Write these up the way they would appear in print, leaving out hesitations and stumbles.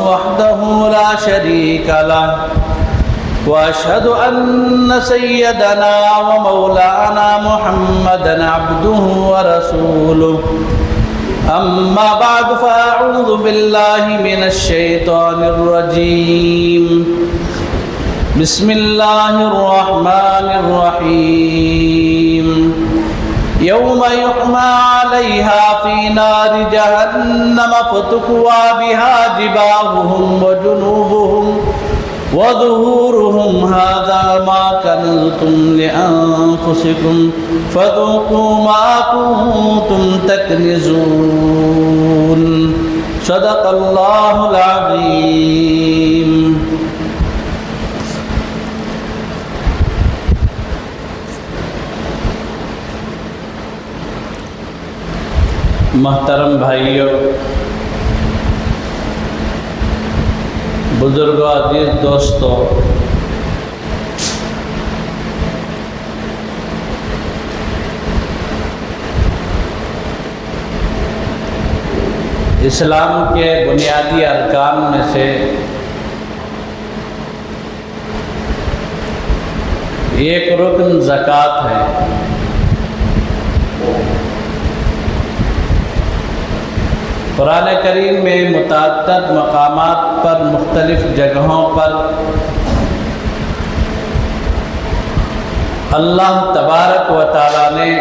وحده لا شريك له وأشهد أن سيدنا ومولانا محمدا عبده ورسوله أما بعد فأعوذ بالله من الشيطان الرجيم بسم الله الرحمن الرحيم يوم يحمى عليها في نار جهنم فتكوى بها جباههم وجنوبهم وظهورهم هذا ما كنتم لأنفسكم فذوقوا ما كنتم تكنزون صدق الله العظيم. محترم بھائیو، بزرگوں، عزیز دوستو، اسلام کے بنیادی ارکان میں سے ایک رکن زکوٰۃ ہے۔ قرآن کریم میں متعدد مقامات پر، مختلف جگہوں پر اللہ تبارک و تعالیٰ نے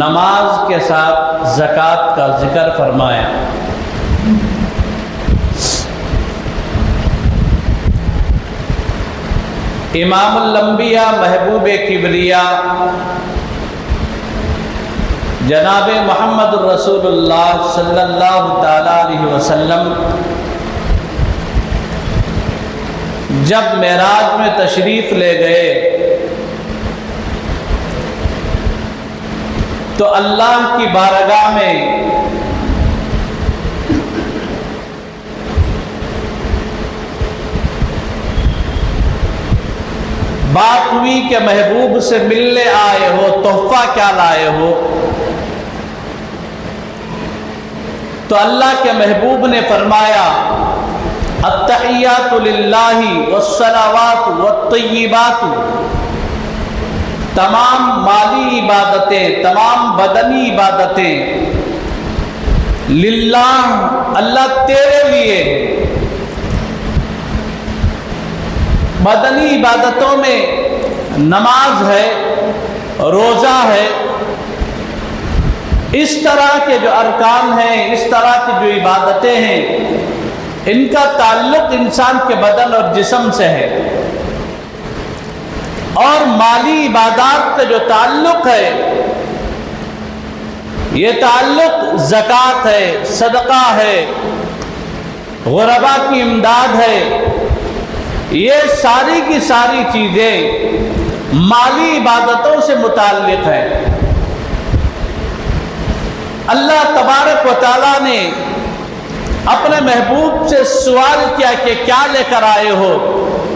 نماز کے ساتھ زکوٰۃ کا ذکر فرمایا۔ امام الانبیاء، محبوب کبریا جناب محمد الرسول اللہ صلی اللہ تعالیٰ علیہ وسلم جب معراج میں تشریف لے گئے تو اللہ کی بارگاہ میں بات ہوئی کہ محبوب سے ملنے آئے ہو، تحفہ کیا لائے ہو؟ تو اللہ کے محبوب نے فرمایا التحیات للہ والصلوات والطیبات، تمام مالی عبادتیں، تمام بدنی عبادتیں للہ، اللہ تیرے لیے۔ بدنی عبادتوں میں نماز ہے، روزہ ہے، اس طرح کے جو ارکان ہیں، اس طرح کی جو عبادتیں ہیں، ان کا تعلق انسان کے بدن اور جسم سے ہے۔ اور مالی عبادات کا جو تعلق ہے، یہ تعلق زکوٰۃ ہے، صدقہ ہے، غربا کی امداد ہے، یہ ساری کی ساری چیزیں مالی عبادتوں سے متعلق ہیں۔ اللہ تبارک و تعالیٰ نے اپنے محبوب سے سوال کیا کہ کیا لے کر آئے ہو؟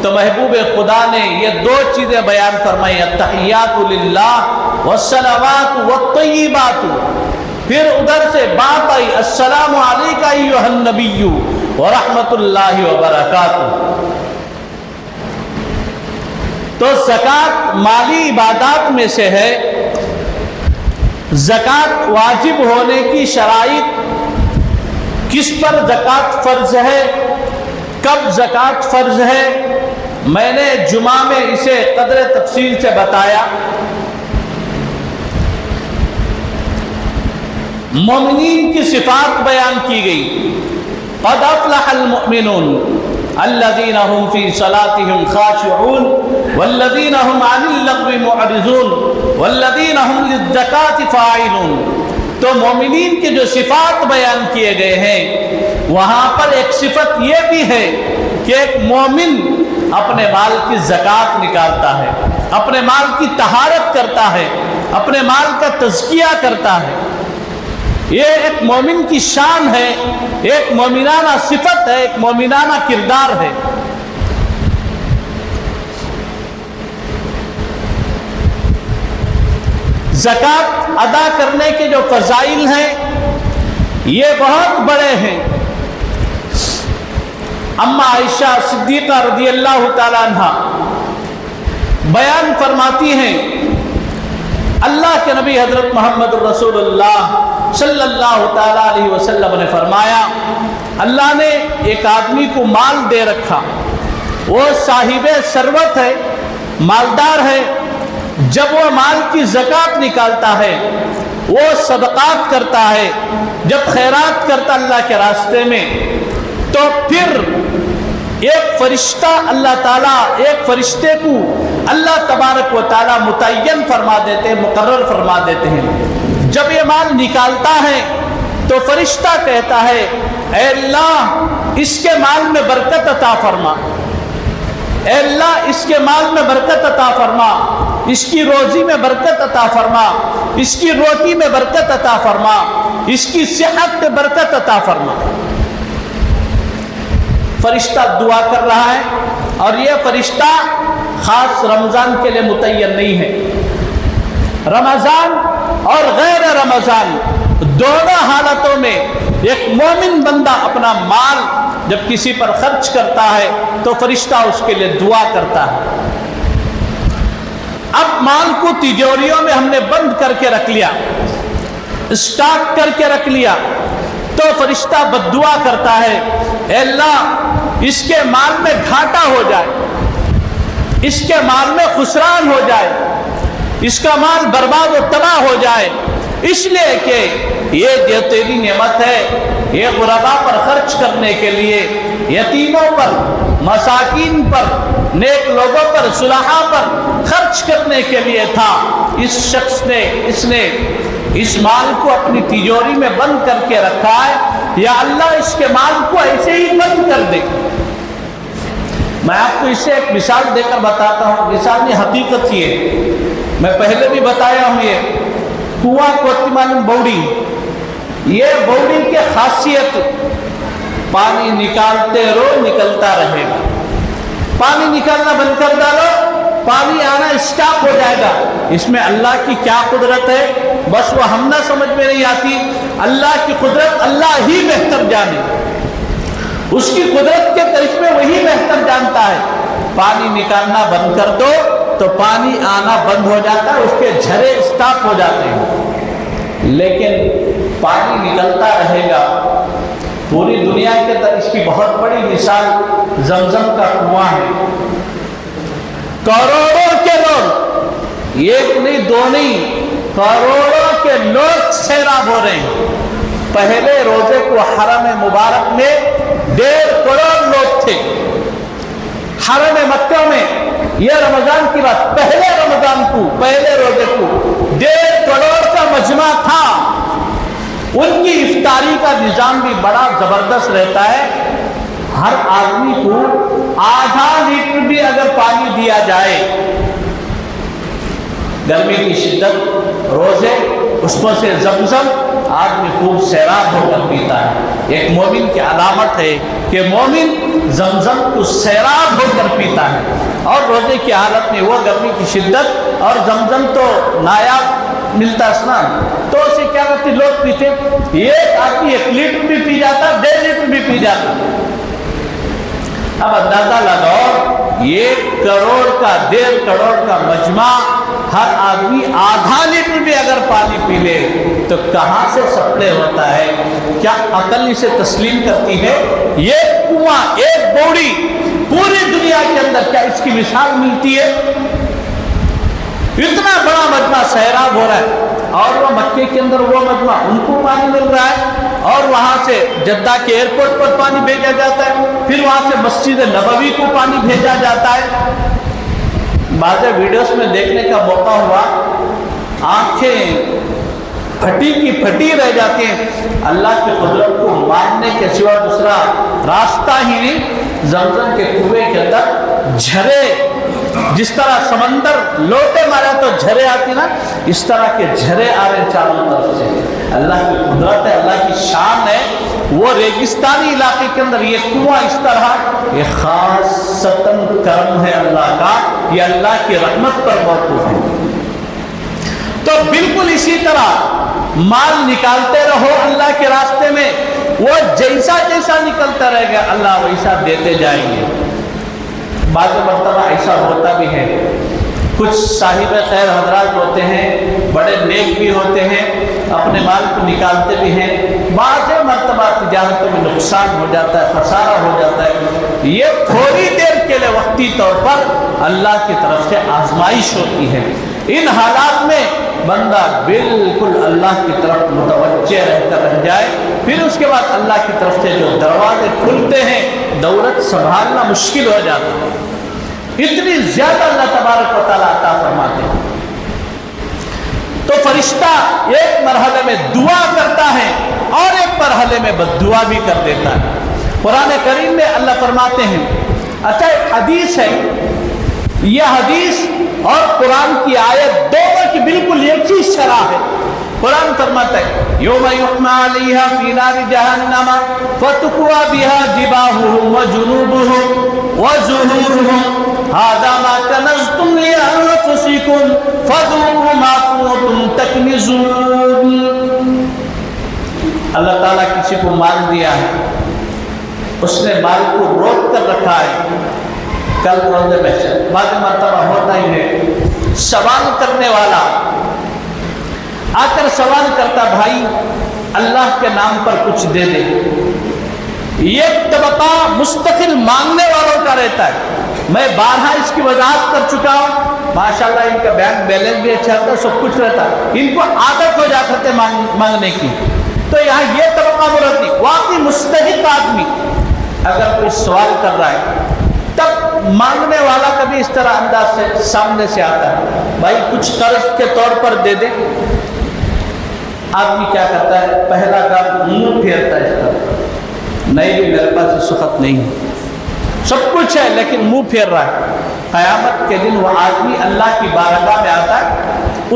تو محبوب خدا نے یہ دو چیزیں بیان فرمائی، التحیات للہ والصلوات والطیبات۔ پھر ادھر سے بات آئی السلام علیک ایھا النبی ورحمۃ اللہ وبرکاتہ۔ تو زکوٰۃ مالی عبادات میں سے ہے۔ زکوٰۃ واجب ہونے کی شرائط، کس پر زکوٰۃ فرض ہے، کب زکوٰۃ فرض ہے، میں نے جمعہ میں اسے قدر تفصیل سے بتایا۔ مومنین کی صفات بیان کی گئی، قد افلح المؤمنون الذین هم فی صلاتهم خاشعون والذین هم عن اللغو معرضون والذین هم للزکاة فاعلون۔ تو مومنین کے جو صفات بیان کیے گئے ہیں، وہاں پر ایک صفت یہ بھی ہے کہ ایک مومن اپنے مال کی زکوٰۃ نکالتا ہے، اپنے مال کی طہارت کرتا ہے، اپنے مال کا تزکیہ کرتا ہے۔ یہ ایک مومن کی شان ہے، ایک مومنانہ صفت ہے، ایک مومنانہ کردار ہے۔ زکوٰۃ ادا کرنے کے جو فضائل ہیں، یہ بہت بڑے ہیں۔ اما عائشہ صدیقہ رضی اللہ تعالیٰ عنہ بیان فرماتی ہیں، اللہ کے نبی حضرت محمد رسول اللہ صلی اللہ تعالیٰ علیہ وسلم نے فرمایا، اللہ نے ایک آدمی کو مال دے رکھا، وہ صاحب ثروت ہے، مالدار ہے، جب وہ مال کی زکوٰۃ نکالتا ہے، وہ صدقات کرتا ہے، جب خیرات کرتا اللہ کے راستے میں، تو پھر ایک فرشتہ اللہ تعالیٰ ایک فرشتے کو اللہ تبارک و تعالیٰ متعین فرما دیتے ہیں، مقرر فرما دیتے ہیں۔ جب یہ مال نکالتا ہے تو فرشتہ کہتا ہے، اے اللہ اس کے مال میں برکت عطا فرما، اے اللہ اس کے مال میں برکت عطا فرما، اس کی روزی میں برکت عطا فرما، اس کی روٹی میں برکت عطا فرما، اس کی صحت میں برکت عطا فرما۔ فرشتہ دعا کر رہا ہے، اور یہ فرشتہ خاص رمضان کے لیے متعین نہیں ہے، رمضان اور غیر رمضان دونوں حالتوں میں ایک مومن بندہ اپنا مال جب کسی پر خرچ کرتا ہے تو فرشتہ اس کے لیے دعا کرتا ہے۔ اب مال کو تجوریوں میں ہم نے بند کر کے رکھ لیا، اسٹاک کر کے رکھ لیا، تو فرشتہ بد دعا کرتا ہے، اے اللہ اس کے مال میں گھاٹا ہو جائے، اس کے مال میں خسران ہو جائے، اس کا مال برباد و تباہ ہو جائے، اس لیے کہ یہ جو تیری نعمت ہے یہ غربا پر خرچ کرنے کے لیے، یتیموں پر، مساکین پر، نیک لوگوں پر، صلحاء پر خرچ کرنے کے لیے تھا۔ اس شخص نے اس مال کو اپنی تجوری میں بند کر کے رکھا ہے، یا اللہ اس کے مال کو ایسے ہی بند کر دے۔ میں آپ کو اس سے ایک مثال دے کر بتاتا ہوں، مثال نہیں حقیقت ہی ہے، میں پہلے بھی بتایا ہوں۔ یہ کنواں کوتی معلوم بوڑی، یہ بوڑی کی خاصیت پانی نکالتے رہو نکلتا رہے گا، پانی نکالنا بند کر ڈالو پانی آنا اسٹاپ ہو جائے گا۔ اس میں اللہ کی کیا قدرت ہے بس وہ ہم نہ سمجھ میں نہیں آتی، اللہ کی قدرت اللہ ہی بہتر جانے، اس کی قدرت کے کرشمے وہی بہتر جانتا ہے۔ پانی نکالنا بند کر دو تو پانی آنا بند ہو جاتا ہے، اس کے جھرے اسٹاپ ہو جاتے ہیں، لیکن پانی نکلتا رہے گا۔ پوری دنیا کے اندر اس کی بہت بڑی مثال زمزم کا کنواں ہے۔ کروڑوں کے لوگ، ایک نہیں دو نہیں، کروڑوں کے لوگ سیراب ہو رہے ہیں۔ پہلے روزے کو حرم مبارک میں 1.5 کروڑ لوگ تھے، حرم مکہ میں، یہ رمضان کی بات، پہلے رمضان کو، پہلے روزے کو 1.5 کروڑ کا مجمع تھا۔ ان کی افطاری کا نظام بھی بڑا زبردست رہتا ہے، ہر آدمی کو آدھا لیٹر بھی اگر پانی دیا جائے، گرمی کی شدت، روزے، اس میں سے زمزم آدمی خوب سیراب ہو کر پیتا ہے۔ ایک مومن کی علامت ہے کہ مومن زمزم کو سیراب ہو کر پیتا ہے، اور روزے کی حالت میں وہ گرمی کی شدت، اور زمزم تو نایاب ملتا اسنان، تو اسے کیا کرتے لوگ پیتے، ایک آدمی 1 لیٹر بھی پی جاتا، 1.5 لیٹر بھی پی جاتا۔ اب اندازہ لگاؤ 1 کروڑ کا 1.5 کروڑ کا مجمع، ہر آدمی آدھا لیٹر بھی اگر پانی پی لے تو کہاں سے سپلے ہوتا ہے؟ کیا عقل اسے تسلیم کرتی ہے؟ یہ کنواں، ایک بوڑی، پوری دنیا کے اندر کیا اس کی مثال ملتی ہے؟ اتنا بڑا مجمع سیراب ہو رہا ہے، اور وہ مکے کے اندر وہ مجمع، ان کو پانی مل رہا ہے، اور وہاں سے جدہ کے ایئرپورٹ پر پانی بھیجا جاتا ہے، پھر وہاں سے مسجد نبوی کو پانی بھیجا جاتا ہے۔ بعض ویڈیوز میں دیکھنے کا موقع ہوا، آنکھیں پھٹی کی پھٹی رہ جاتی ہیں۔ اللہ کی قدرت کو ماننے کے سوا دوسرا راستہ ہی نہیں۔ زمزم کے کنویں کے اندر جھرے، جس طرح سمندر لوٹے مارا تو جھرے آتی نا، اس طرح کے جھرے آ رہے چاروں طرف سے۔ اللہ کی قدرت ہے، اللہ کی شان ہے۔ وہ ریگستانی علاقے کے اندر یہ کنواں اس طرح، یہ خاصتاً کرم ہے اللہ کا، یہ اللہ کی رحمت پر موقوف ہے۔ تو بالکل اسی طرح مال نکالتے رہو اللہ کے راستے میں، وہ جیسا جیسا نکلتا رہے گا اللہ ویسا دیتے جائیں گے۔ بعض مرتبہ ایسا ہوتا بھی ہے، کچھ صاحب خیر حضرات ہوتے ہیں، بڑے نیک بھی ہوتے ہیں، اپنے مال کو نکالتے بھی ہیں، بعض مرتبہ تجارتوں میں نقصان ہو جاتا ہے، خسارہ ہو جاتا ہے۔ یہ تھوڑی دیر کے لیے وقتی طور پر اللہ کی طرف سے آزمائش ہوتی ہے۔ ان حالات میں بندہ بالکل اللہ کی طرف متوجہ رہ کر رہ جائے، پھر اس کے بعد اللہ کی طرف سے جو دروازے کھلتے ہیں دولت سنبھالنا مشکل ہو جاتا ہے۔ اتنی زیادہ اللہ تبارک و تعالیٰ عطا فرماتے ہیں۔ تو فرشتہ ایک مرحلے میں دعا کرتا ہے اور ایک مرحلے میں بد دعا بھی کر دیتا ہے۔ قرآن کریم میں اللہ فرماتے ہیں، اچھا ایک حدیث ہے، یہ حدیث اور قرآن کی آیت دونوں کی بالکل ایک ہی شرح ہے۔ قرآن فرماتا ہے یوم یحمى علیہا فی نار جہنم فتقوی بہا جباہہم وجنوبہم وظہورہم ھذا ما کنزتم لانفسکم فذوقوا ما کنتم تکنزون۔ اللہ تعالیٰ کسی کو مال دیا ہے، اس نے مال کو روک کر رکھا ہے، کل روز محشر بعض مرتبہ ہوتا ہی ہے، سوال کرنے والا آ کر سوال کرتا بھائی اللہ کے نام پر کچھ دے دے۔ ایک طبقہ مستقل مانگنے والوں کا رہتا ہے، میں بارہا اس کی وضاحت کر چکا ہوں، ماشاءاللہ ان کا بینک بیلنس بھی اچھا ہوتا ہے، سب کچھ رہتا ہے، ان کو عادت ہو جاتے مانگنے کی۔ تو یہاں یہ طبقہ مراد نہیں، واقعی مستحق آدمی اگر کوئی سوال کر رہا ہے تب مانگنے والا کبھی اس طرح انداز سے سامنے سے آتا ہے، بھائی کچھ قرض کے طور پر دے دے۔ آدمی کیا کرتا ہے، پہلا کام منہ پھیرتا ہے اس طرح، نہیں بھی میرے پاس اس وقت نہیں ہے، سب کچھ ہے لیکن منہ پھیر رہا ہے۔ قیامت کے دن وہ آدمی اللہ کی بارگاہ میں آتا ہے،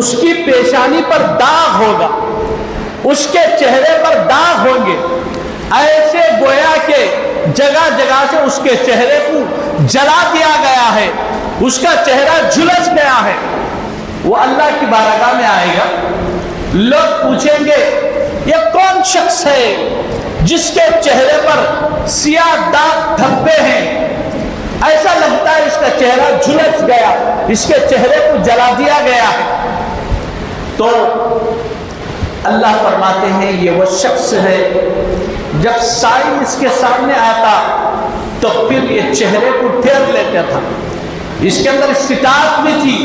اس کی پیشانی پر داغ ہوگا، اس کے چہرے پر داغ ہوں گے، ایسے گویا کہ جگہ جگہ سے اس کے چہرے کو جلا دیا گیا ہے، اس کا چہرہ جھلس گیا ہے۔ وہ اللہ کی بارگاہ میں آئے گا، لوگ پوچھیں گے یہ کون شخص ہے جس کے چہرے پر سیاہ داغ دھبے ہیں، ایسا لگتا ہے اس کا چہرہ جھلس گیا، اس کے چہرے کو جلا دیا گیا ہے۔ تو اللہ فرماتے ہیں یہ وہ شخص ہے جب سائل اس کے سامنے آتا تو پھر یہ چہرے کو پھیر لیتا تھا، اس کے اندر استطاعت بھی تھی،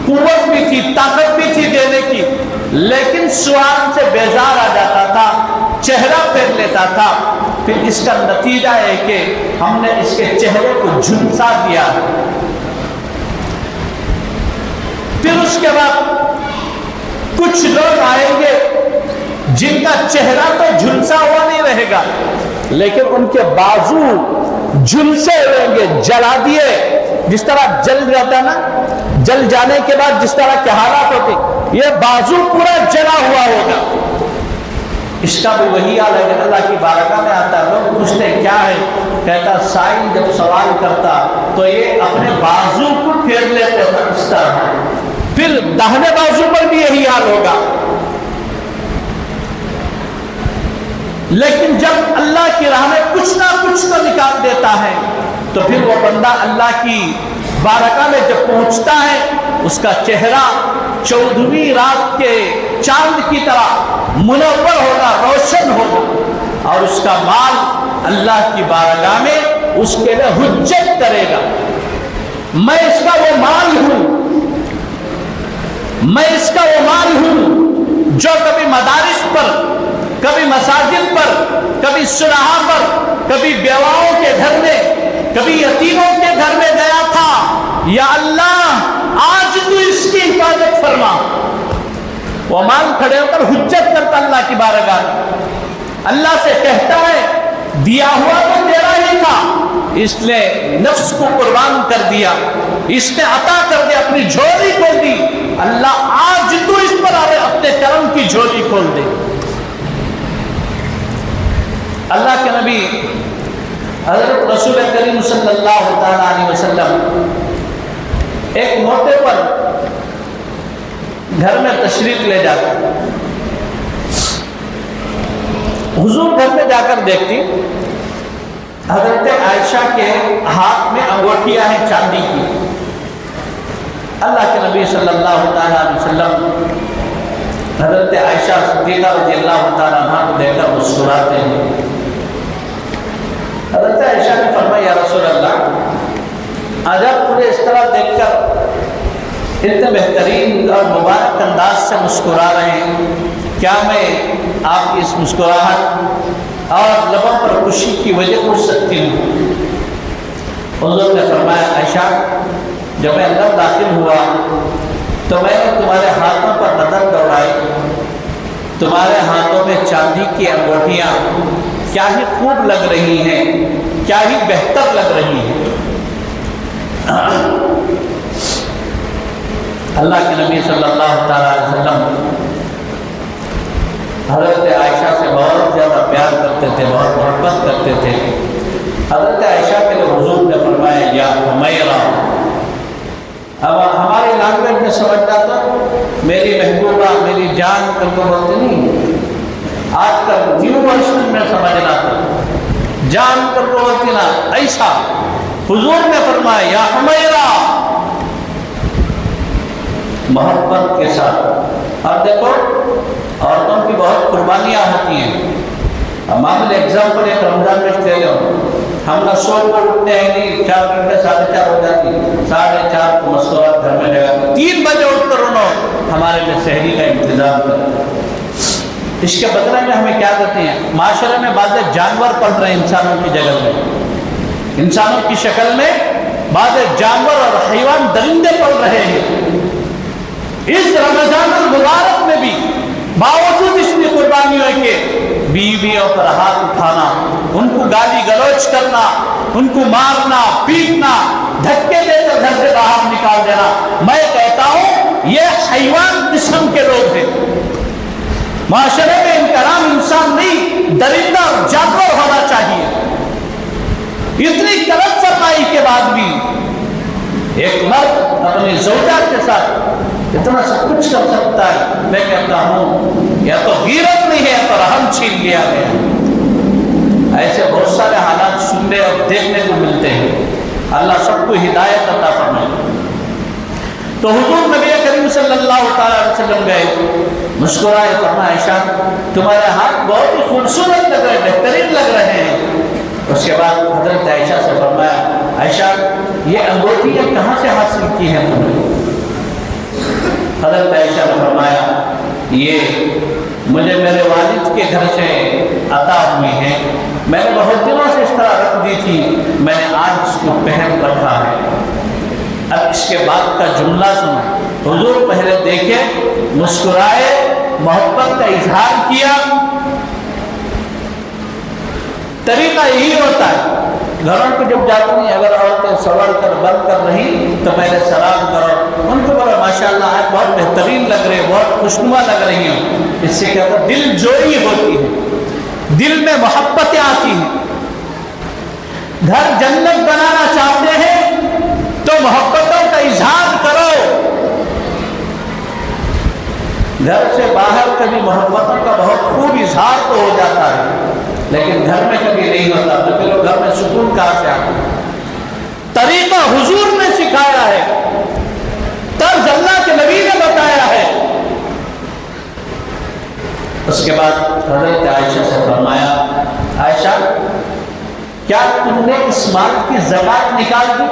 قوت بھی تھی، طاقت بھی تھی دینے کی، لیکن سوال سے بیزار آ جاتا تھا، چہرہ پھیر لیتا تھا۔ پھر اس کا نتیجہ ہے کہ ہم نے اس کے چہرے کو جھلسا دیا۔ پھر اس کے بعد کچھ لوگ آئیں گے جن کا چہرہ تو جھلسا ہوا نہیں رہے گا لیکن ان کے بازو جھلسے ہوئیں گے، جلا دیے، جس طرح جل جاتا نا، جل جانے کے بعد جس طرح کے حالات ہوتے، یہ بازو پورا جلا ہوا ہوگا۔ اس کا بھی وہی حال ہے کہ اللہ کی بارگاہ میں آتا ہے، لوگ پوچھتے کیا ہے، کہتا سائل جب سوال کرتا تو یہ اپنے بازو کو پھیر لیتے تھا اس طرح، پھر داہنے بازو پر بھی یہی حال ہوگا۔ لیکن جب اللہ کی راہ میں کچھ نہ کچھ تو نکال دیتا ہے تو پھر وہ بندہ اللہ کی بارگاہ میں جب پہنچتا ہے اس کا چہرہ 14ویں رات کے چاند کی طرح منور ہوگا، روشن ہوگا، اور اس کا مال اللہ کی بارگاہ میں اس کے لیے حجت کرے گا، میں اس کا وہ مال ہوں، میں اس کا وہ مال ہوں جو کبھی مدارس پر، کبھی مساجد پر، کبھی صلحاء پر، کبھی بیواؤں کے گھر میں، کبھی یتیموں کے گھر میں گیا تھا، یا اللہ آج تو اس کی حفاظت فرما۔ وہ مال کھڑے ہو کر حجت کرتا اللہ کی بارگاہ، اللہ سے کہتا ہے دیا ہوا تو تیرا ہی تھا، اس نے نفس کو قربان کر دیا، اس نے عطا کر دیا، اپنی جھولی کھول دی، اللہ آج تو اس پر اپنے کرم کی جھولی کھول دے۔ اللہ کے نبی حضرت رسول کریم صلی اللہ تعالیٰ علیہ وسلم ایک موقع پر گھر میں تشریف لے جاتی، حضور گھر میں جا کر دیکھتی حضرت عائشہ کے ہاتھ میں انگوٹھیاں ہیں چاندی کی۔ اللہ کے نبی صلی اللہ تعالیٰ علیہ وسلم حضرت عائشہ صدیقہ رضی اللہ تعالیٰ عنہ کو دیکھ کر مسکراتے ہیں۔ حضرت عائشہ نے فرمایا، یا رسول اللہ، آج آپ مجھے اس طرح دیکھ کر اتنے بہترین اور مبارک انداز سے مسکرا رہے ہیں، کیا میں آپ کی اس مسکراہٹ اور لبوں پر خوشی کی وجہ پوچھ سکتی ہوں؟ حضور نے فرمایا، عائشہ، جب میں اندر داخل ہوا تو میں نے تمہارے ہاتھوں پر نظر دوڑائی، تمہارے ہاتھوں میں چاندی کی انگوٹھیاں کیا ہی خوب لگ رہی ہیں، کیا ہی بہتر لگ رہی ہیں۔ اللہ کے نبی صلی اللہ تعالیٰ علیہ وسلم حضرت عائشہ سے بہت زیادہ پیار کرتے تھے، بہت محبت کرتے تھے۔ حضرت عائشہ کے لیے حضور نے فرمایا، یا حمیرہ۔ اب ہماری لینگویج میں سمجھنا تو میری محبوبہ، میری جان کر کو بولتے نہیں، آج کل نیو ورژن میں سمجھنا تو جان کر کو بولتے نا، ایسا حضور نے فرمایا، یا حمیرہ، محبت کے ساتھ۔ اور دیکھو، عورتوں کی بہت قربانیاں ہوتی ہیں۔ اب معمولی ایگزامپل ایک رمضان میں لے لو، ہم نہ سو کو اٹھتے ہیں نہیں، 4 گھنٹے 4:30 ہو جاتی، 4:30 کو مصروفات گھر میں لگا، 3 بجے اٹھ کر انہوں ہمارے لیے سحری کا انتظام کرتے۔ اس کے بدلے میں ہمیں کیا دیتے ہیں؟ معاشرے میں بعض جانور پڑ رہے ہیں انسانوں کی جگہ میں، انسانوں کی شکل میں بعض جانور اور حیوان درندے پڑ رہے ہیں۔ اس رمضان المبارک میں بھی باوجود اس کی قربانیوں کے بیویوں پر ہاتھ اٹھانا، ان کو گالی گلوچ کرنا، ان کو مارنا پیٹنا، دھکے دے کر گھر سے باہر نکال دینا، میں کہتا ہوں یہ حیوان قسم کے لوگ ہیں۔ معاشرے میں ان کا نام انسان نہیں، درندہ اور جانور ہونا چاہیے۔ اتنی طلب فرمائی کے بعد بھی ایک مرد اپنی زوجہ کے ساتھ اتنا سب کچھ کر سکتا ہے، میں کہتا ہوں یا تو غیرت نہیں ہے یا تو رحم چھین لیا گیا۔ ایسے بہت سارے حالات سننے اور دیکھنے کو ملتے ہیں۔ اللہ سب کو ہدایت عطا فرمائے۔ تو حضور نبی کریم صلی اللہ تعالیٰ علیہ وسلم گئے، مسکرائے، فرمایا، عائشہ، تمہارے ہاتھ بہت ہی خوبصورت لگ رہے، بہترین لگ رہے ہیں۔ اس کے بعد حضرت عائشہ سے فرمایا، عائشہ، یہ انگوٹھیاں کہاں سے حاصل کی ہیں تم نے؟ حضرت عائشہ نے فرمایا، یہ مجھے میرے والد کے گھر سے عطا ہوئی ہیں، میں نے بہت دنوں سے اس طرح رکھ دی تھی، میں نے آج اس کو پہن رکھا ہے۔ اب اس کے بعد کا جملہ سنو۔ حضور پہلے دیکھے، مسکرائے، محبت کا اظہار کیا۔ طریقہ یہی ہوتا ہے، گھروں کو جب جاتے ہیں، اگر عورتیں سوار کر بند کر رہی تو پہلے سلام کرو، ان کو بولو ماشاءاللہ آج بہت بہترین لگ رہے، بہت خوشنما لگ رہی ہیں۔ اس سے کیا ہوتا ہے؟ دل جوئی ہوتی ہے، دل میں محبتیں آتی ہیں۔ گھر جنت بنانا چاہتے ہیں تو محبتوں کا اظہار کرو۔ گھر سے باہر کبھی محبتوں کا بہت خوب اظہار تو ہو جاتا ہے، لیکن گھر میں کبھی نہیں ہوتا، تو پھر گھر میں سکون کہاں سے آتا ہے؟ طریقہ حضور نے سکھایا ہے، طرز اللہ کے نبی نے بتایا ہے۔ اس کے بعد حضرت عائشہ سے فرمایا، عائشہ، کیا تم نے اس مال کی زکات نکال دی؟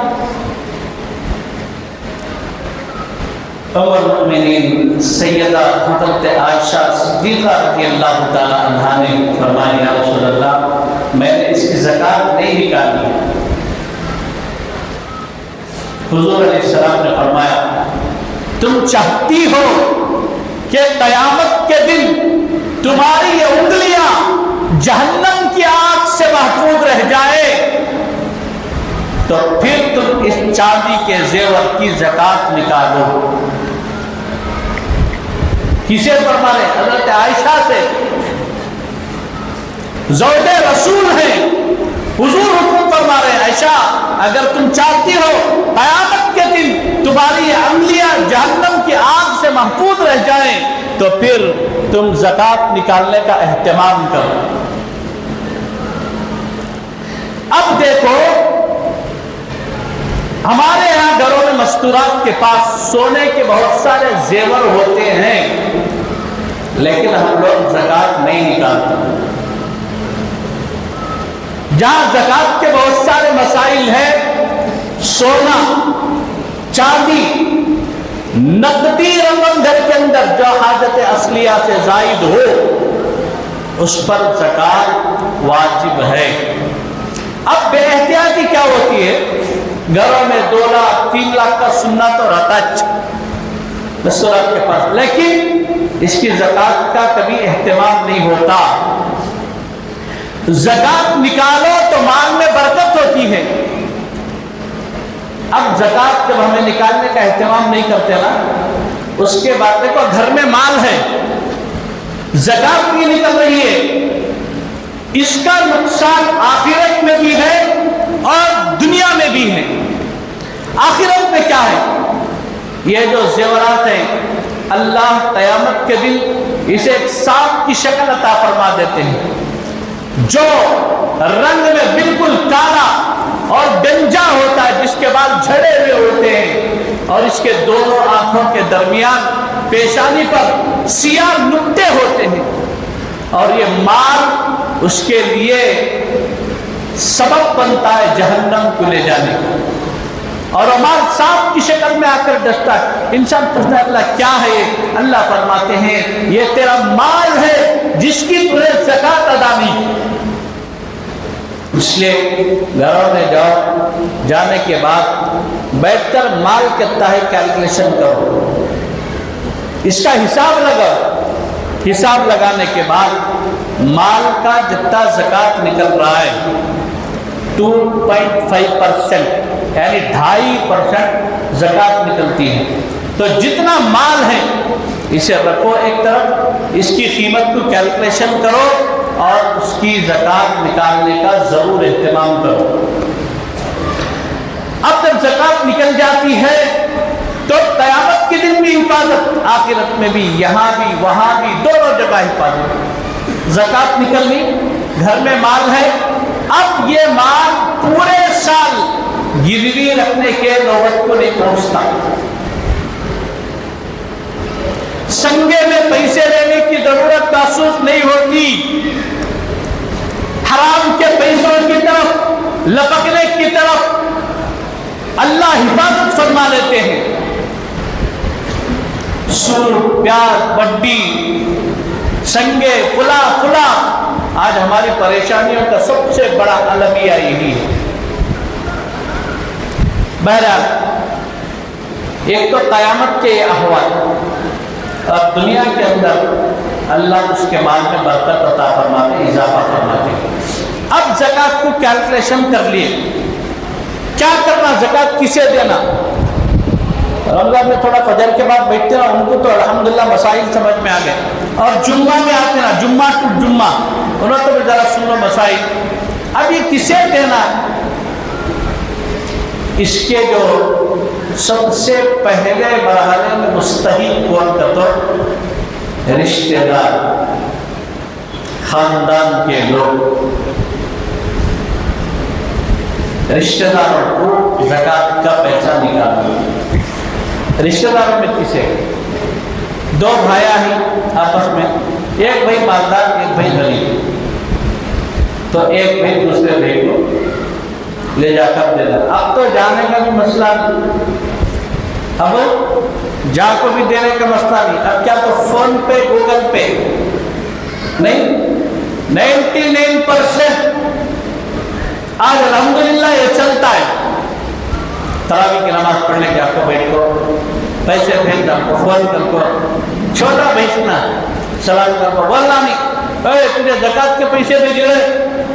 ام المؤمنین سیدہ حضرت عائشہ صدیقہ رضی اللہ تعالی عنہا نے فرمایا، یا رسول اللہ، میں نے اس کی زکات نہیں نکالی۔ حضور علیہ السلام نے فرمایا، تم چاہتی ہو کہ قیامت کے دن تمہاری یہ انگلیاں جہنم کی آگ سے محفوظ رہ جائے تو پھر تم اس چاندی کے زیور کی زکات نکالو۔ کسے فرما رہے؟ حضرت عائشہ سے، زوج رسول ہیں، حضور حکم فرما رہے ہیں، عائشہ اگر تم چاہتی ہو قیامت کے دن تمہاری یہ انگلیاں جہنم کی آگ سے محفوظ رہ جائیں تو پھر تم زکات نکالنے کا اہتمام کرو۔ اب دیکھو ہمارے یہاں گھروں میں مستورات کے پاس سونے کے بہت سارے زیور ہوتے ہیں، لیکن ہم لوگ زکات نہیں نکالتے۔ جہاں زکات کے بہت سارے مسائل ہیں، سونا، چاندی، نقدی رقم گھر کے اندر جو حاجت اصلیہ سے زائد ہو، اس پر زکات واجب ہے۔ اب بے احتیاطی کیا ہوتی ہے، گھروں میں 2 لاکھ 3 لاکھ کا سننا تو رہتا مستورات کے پاس، لیکن اس کی زکات کا کبھی اہتمام نہیں ہوتا۔ زکات نکالو تو مال میں برکت ہوتی ہے۔ اب زکات جب ہمیں نکالنے کا اہتمام نہیں کرتے نا، اس کے بعد دیکھو گھر میں مال ہے، زکات بھی نکل رہی ہے، اس کا نقصان آخرت میں بھی ہے اور دنیا میں بھی ہے۔ آخرت میں کیا ہے، یہ جو زیورات ہیں اللہ قیامت کے دن اسے ایک سانپ کی شکل عطا فرما دیتے ہیں، جو رنگ میں بالکل کالا اور گنجا ہوتا ہے، جس کے بال جھڑے ہوئے ہوتے ہیں، اور اس کے دونوں آنکھوں کے درمیان پیشانی پر سیاہ نقطے ہوتے ہیں، اور یہ مال اس کے لیے سبب بنتا ہے جہنم کو لے جانے کا، اور وہ مال سانپ کی شکل میں آ کر ڈستا ہے۔ انسان پوچھتا ہے اللہ کیا ہے، اللہ فرماتے ہیں یہ تیرا مال ہے جس کی تجھے زکات ادا نہیں کی۔ اس لیے گھروں میں جاؤ، جانے کے بعد بیٹھ کر مال کتنا ہے کیلکولیشن کرو، اس کا حساب لگاؤ۔ حساب لگانے کے بعد مال کا جتنا زکات نکل رہا ہے 2.5%، یعنی 2.5% زکات نکلتی ہے، تو جتنا مال ہے اسے رکھو ایک طرف، اس کی قیمت کو کیلکولیشن کرو اور اس کی زکات نکالنے کا ضرور اہتمام کرو۔ اب جب زکات نکل جاتی ہے تو قیامت کے دن بھی حفاظت، آخرت میں بھی، یہاں بھی وہاں بھی، دونوں جگہ حفاظت۔ زکات نکل لی، گھر میں مال ہے، اب یہ مال پورے سال گروی رکھنے کے نوبت کو نہیں پہنچتا، سنگے میں پیسے لینے کی ضرورت محسوس نہیں ہوتی، حرام کے پیسوں کی طرف لپکنے کی طرف اللہ حفاظت فرما لیتے ہیں۔ سود، پیاز، بڈی، سنگے، فلا آج ہماری پریشانیوں کا سب سے بڑا المیہ یہی ہے۔ بہرحال ایک تو قیامت کے یہ احوال، اور دنیا کے اندر اللہ اس کے مال میں برکت عطا فرماتے، اضافہ فرماتے۔ اب زکات کو کیلکولیشن کر لیے، کیا کرنا، زکات کسے دینا۔ رمضان میں تھوڑا فجر کے بعد بیٹھتے ہیں، ان کو تو الحمدللہ مسائل سمجھ میں آ گئے، اور جمعہ میں آتے نا، جمعہ ٹو جمعہ، انہوں تو بھی ذرا سن لو مسائل۔ اب یہ کسے دینا، اس کے جو سب سے پہلے مرحلے میں مستحق کون کا تو رشتہ دار، خاندان کے لوگ، رشتہ داروں کو زکات کا پیسہ نکالنا۔ رشتہ داروں میں کسے، 2 بھائی ہیں آپس میں، ایک بھائی مالدار ایک بھائی غریب، تو ایک بھائی دوسرے بھائی کو لے جا کر دینا۔ اب تو جانے کا بھی مسئلہ نہیں، اب جا کو بھی دینے کا مسئلہ نہیں، اب کیا تو فون پے، گوگل پے نہیں، 99% آج الحمدللہ یہ چلتا ہے۔ تراویح کی نماز پڑھنے کے آپ کو بیٹھ کو پیسے بھیج دو، فون کر کو، چھوٹا بھیجنا، سلام کر کو، بولنا نہیں اے تجھے زکات کے پیسے دے دیے،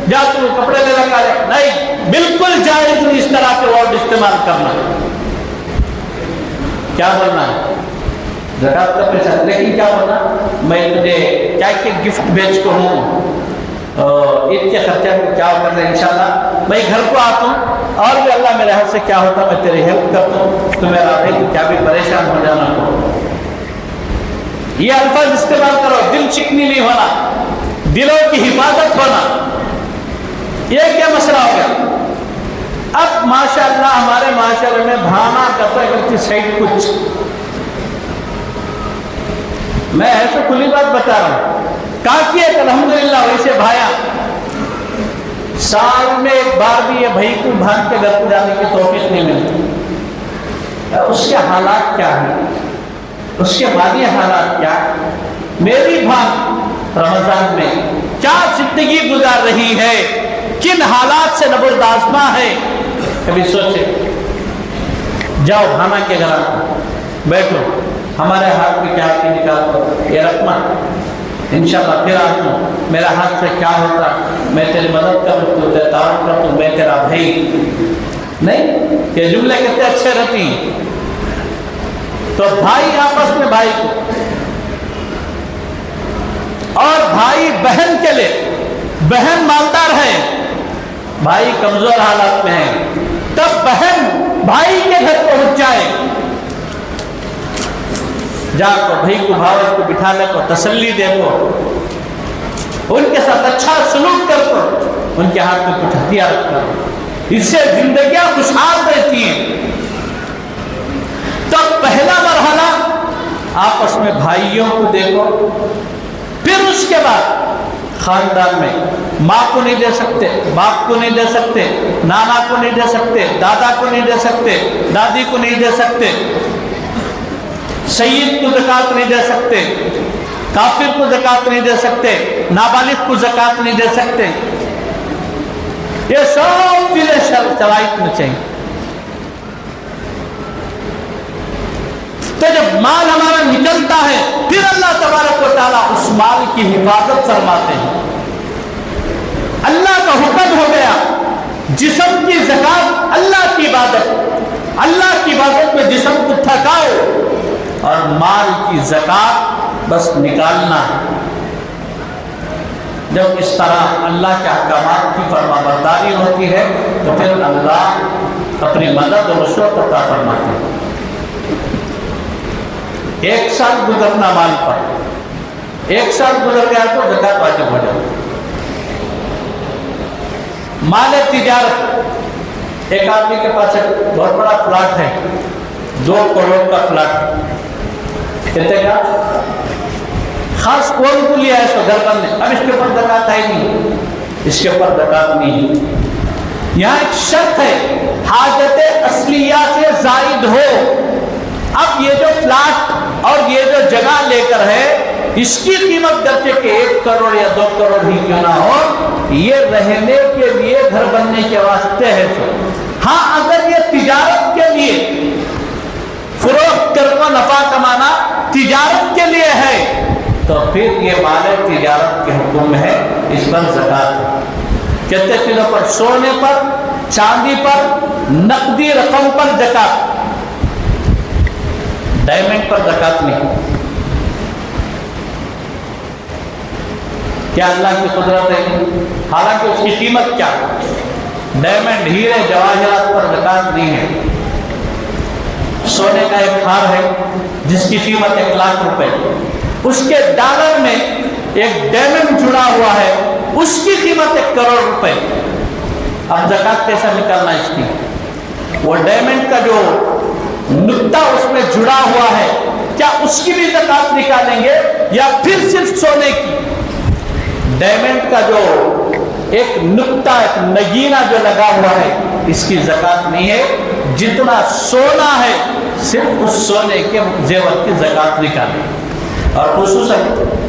جا تو کپڑے لے لگا رہے، نہیں، بالکل جائز اس طرح کے ورڈ استعمال کرنا۔ کیا بولنا ہے، زکات کا پیسہ، لیکن کیا بولنا، میں تجھے کیا کہ گفٹ بیچ کو ہوں، عید کے خرچہ کو کیا کر رہے ہیں، انشاءاللہ میں گھر کو آتا ہوں، اور بھی اللہ میرے ہاتھ سے کیا ہوتا میں تیری ہیلپ کرتا ہوں، تو میرا بھائی کیا بھی پریشان ہو جانا ہو۔ یہ الفاظ استعمال کرو، دل چکنی نہیں ہونا، دلوں کی حفاظت ہونا، یہ کیا مسئلہ ہو گیا؟ اب ماشاءاللہ ہمارے معاشرے میں بھانا کرتا کرتی سائڈ کچھ، میں ایسے کھلی بات بتا رہا ہوں، کافی ہے کہ الحمدللہ ویسے بھایا سال میں ایک بار بھی یہ بھائی کو بھان کے گھر کو جانے کی توفیق نہیں ملتی، اس کے حالات کیا ہیں، اس کے مالی حالات کیا ہیں، میری بھان رمضان میں کیا زندگی گزار رہی ہے، کن حالات سے نبرد آزما ہے، کبھی سوچے؟ جاؤ بھانا کے گھر بیٹھو، ہمارے ہاتھ میں کیا کی نکالو، یہ رقم انشاءاللہ پھر آپ کو میرا ہاتھ سے کیا ہوتا، میں تیری مدد کروں، تو تیرا تعاون کروں، میں تیرا بھائی نہیں، یہ جملے کتنے اچھے رہتی ہیں۔ تو بھائی آپس میں بھائی کو، اور بھائی بہن کے لیے، بہن مالدار ہے، بھائی کمزور حالات میں ہے، تب بہن بھائی کے گھر پہنچ جائے، جا کو بھائی کو بھائی کو بٹھانے کو تسلی دے کو، ان کے ساتھ اچھا سلوک کر کو، ان کے ہاتھ میں کچھ ہتھیار رکھ کر، اس سے زندگیاں خوشحال رہتی ہیں۔ تو پہلا مرحلہ آپس میں بھائیوں کو دیکھو، پھر اس کے بعد خاندان میں ماں کو نہیں دے سکتے، باپ کو نہیں دے سکتے، نانا کو نہیں دے سکتے، دادا کو نہیں دے سکتے، دادی کو نہیں دے سکتے، سید کو زکوٰۃ نہیں دے سکتے، کافر کو زکوٰۃ نہیں دے سکتے، نابالغ کو زکوٰۃ نہیں دے سکتے، یہ سب چیزیں شرائط میں چاہیے۔ تو جب مال ہمارا نکلتا ہے، پھر اللہ تبارک و تعالیٰ اس مال کی حفاظت فرماتے ہیں۔ اللہ کا حکم ہو گیا، جسم کی زکوٰۃ اللہ کی عبادت، اللہ کی عبادت میں جسم کو تھکاؤ، اور مال کی زکوٰۃ بس نکالنا ہے۔ جب اس طرح اللہ کے احکامات کی فرما برداری ہوتی ہے تو پھر اللہ اپنی مدد و نصرت عطا فرماتے ہیں۔ ایک سال گزرنا مال پر، ایک سال گزر گیا تو زکوٰۃ واجب ہو جاتی۔ مال تجارت، ایک آدمی کے پاس ایک بہت بڑا پلاٹ ہے، 2 کروڑ کا پلاٹ، کہتے کیا خاص کون کو لیا ہے سو گھر بننے، اب اس کے اوپر زکوٰۃ ہے نہیں، اس کے اوپر زکوٰۃ نہیں ہے۔ یہاں ایک شرط ہے، حاجت اصلیہ سے زائد ہو۔ اب یہ جو پلاٹ اور یہ جو جگہ لے کر ہے، اس کی قیمت گرچہ کہ 1 کروڑ یا 2 کروڑ ہی کیوں نہ ہو، یہ رہنے کے لیے گھر بننے کے واسطے ہے۔ ہاں اگر یہ تجارت کے لیے، فروخت کر کو نفع کمانا تجارت کے لیے ہے، تو پھر یہ مال تجارت کے حکم ہے، اس پر زکوٰۃ۔ کتنے چیزوں پر؟ سونے پر، چاندی پر، نقدی رقم پر زکوٰۃ، ڈائمنڈ پر زکوٰۃ نہیں۔ کیا اللہ کی قدرت ہے؟ حالانکہ اس کی قیمت کیا؟ ڈائمنڈ، ہیرے، جواہرات پر زکوٰۃ نہیں ہے۔ سونے کا ایک ہار ہے جس کی قیمت 1 لاکھ روپے، اس کے ڈالر میں ایک ڈائمنڈ جڑا ہوا ہے، اس کی قیمت 1 کروڑ روپے۔ اب زکوٰۃ کیسا نکالنا اس کی؟ وہ ڈائمنڈ کا جو نقطہ اس میں جڑا ہوا ہے، کیا اس کی بھی زکوٰۃ نکالیں گے یا پھر صرف سونے کی؟ ڈائمنڈ کا جو ایک نقطہ، ایک نگینہ جو لگا ہوا ہے، اس کی زکوٰۃ نہیں ہے۔ جتنا سونا ہے صرف اس سونے کے زیور کی زکوٰۃ نکالیں۔ اور خصوصاً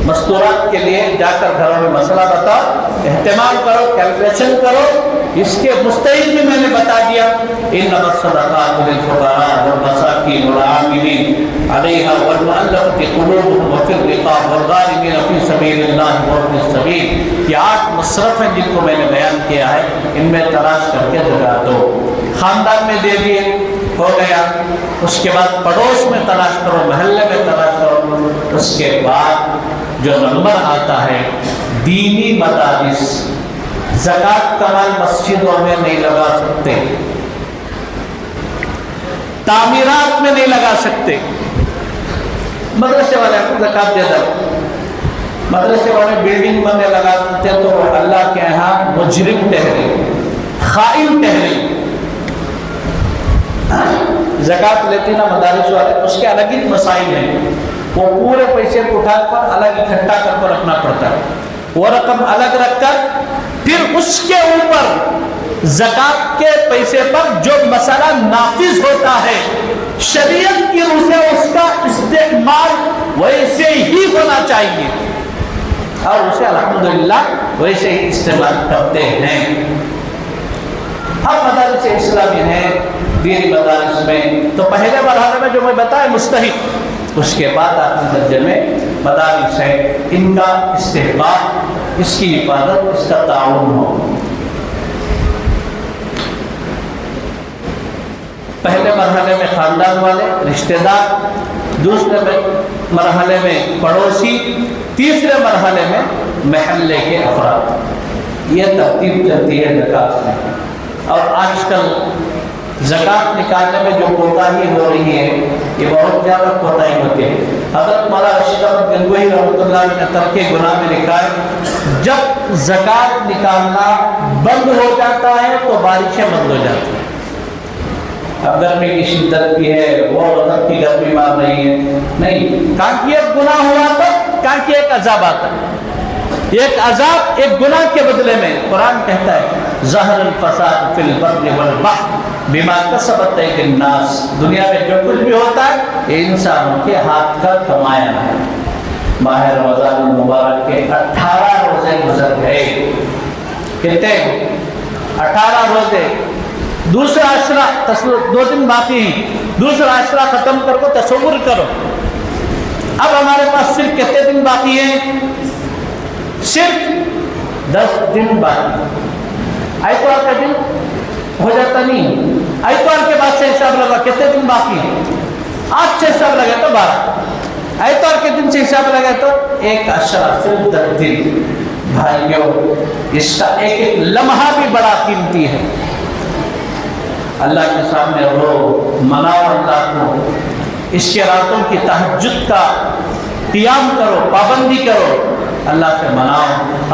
مستورات کے لیے جا کر گھروں میں مسئلہ بتاؤ، اہتمام کرو، کیلکولیشن کرو، اس کے مستحق بھی میں نے بتا دیا۔ انما الصدقات للفقراء والمساکین والعاملین علیہا والمؤلفۃ قلوبہم وفی الرقاب والغارمین فی سبیل اللہ وابن السبیل۔ یہ 8 مصرف ہیں جن کو میں نے بیان کیا ہے، ان میں تلاش کر کے زکوٰۃ دو۔ خاندان میں دے دیے، ہو گیا۔ اس کے بعد پڑوس میں تلاش کرو، محلے میں تلاش کرو۔ اس کے بعد جو نمبر آتا ہے دینی مدارس، زکوٰۃ کا مال مسجدوں میں نہیں لگا سکتے، تعمیرات میں نہیں لگا سکتے، مدرسے والے کو زکات دے دو. مدرسے والے بلڈنگ بننے لگاتے تو اللہ کے یہاں مجرم ٹھہرے, خائن ٹھہرے. زکات لیتے نا مدارس والے, اس کے الگ ہی مسائل ہیں. وہ پورے پیسے کو اٹھا کر الگ اکٹھا کر رکھنا پڑتا ہے, وہ رقم الگ رکھ کر پھر اس کے اوپر زکات کے پیسے پر جو مسئلہ نافذ ہوتا ہے شریعت کی روح سے اس کا استعمال ویسے ہی ہونا چاہیے, اور اسے الحمدللہ ویسے ہی استعمال کرتے ہیں. ہم مدارس اسلامی ہیں دینی مدارس میں, تو پہلے مرحلے میں جو میں بتایا مستحق, اس کے بعد آخری درجے میں مدارس ہے, ان کا استحباب, اس کی حفاظت, اس کا تعاون ہو. پہلے مرحلے میں خاندان والے, رشتہ دار, دوسرے مرحلے میں پڑوسی, تیسرے مرحلے میں محلے کے افراد. یہ ترتیب چلتی ہے زکات میں. اور آج کل زکات نکالنے میں جو کوتاہی ہو رہی ہے یہ بہت زیادہ کوتاہی ہوتی ہے. حضرت مولانا رشید احمد گنگوہی رحمۃ اللہ علیہ نے ترک گناہ میں لکھا ہے جب زکات نکالنا بند ہو جاتا ہے تو بارشیں بند ہو جاتی ہیں. اب گرمی کی شدت بھی ہے, وہ وقت کی گرمی مار رہی ہے, نہیں, کہاں کی ایک گناہ ہوا تو کہاں کی ایک عذاب آتا ہے. ایک عذاب ایک گناہ کے بدلے میں قرآن کہتا ہے ظہر الفساد فی البر والبحر بما کسبت ایدی الناس. دنیا میں جو کچھ بھی ہوتا ہے یہ انسانوں کے ہاتھ کا کمایا ہے. ماہ رمضان المبارک کے 18 روزے گزر گئے. کتنے؟ 18 روزے. دوسرا عشرہ 2 دن باقی ہیں, دوسرا عشرہ ختم کر کو تصور کرو. اب ہمارے پاس صرف کتنے دن باقی ہیں؟ صرف 10 دن باقی. اتوار کا دن ہو جاتا نہیں, اتوار کے بعد سے حساب لگا کتنے دن باقی ہیں. آج سے حساب لگا تو 12, اتوار کے دن سے حساب لگا تو ایک عشرہ, صرف 10 دن. بھائیوں, اس کا ایک ایک لمحہ بھی بڑا قیمتی ہے. اللہ کے سامنے رو, مناؤ اللہ کو. اس کے راتوں کی تہجد کا قیام کرو, پابندی کرو, اللہ سے مناؤ,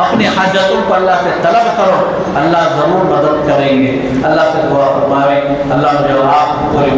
اپنی حاجتوں کو اللہ سے طلب کرو, اللہ ضرور مدد کریں گے. اللہ سے دعا فرمائے, اللہ مجھے اور آپ کو پوری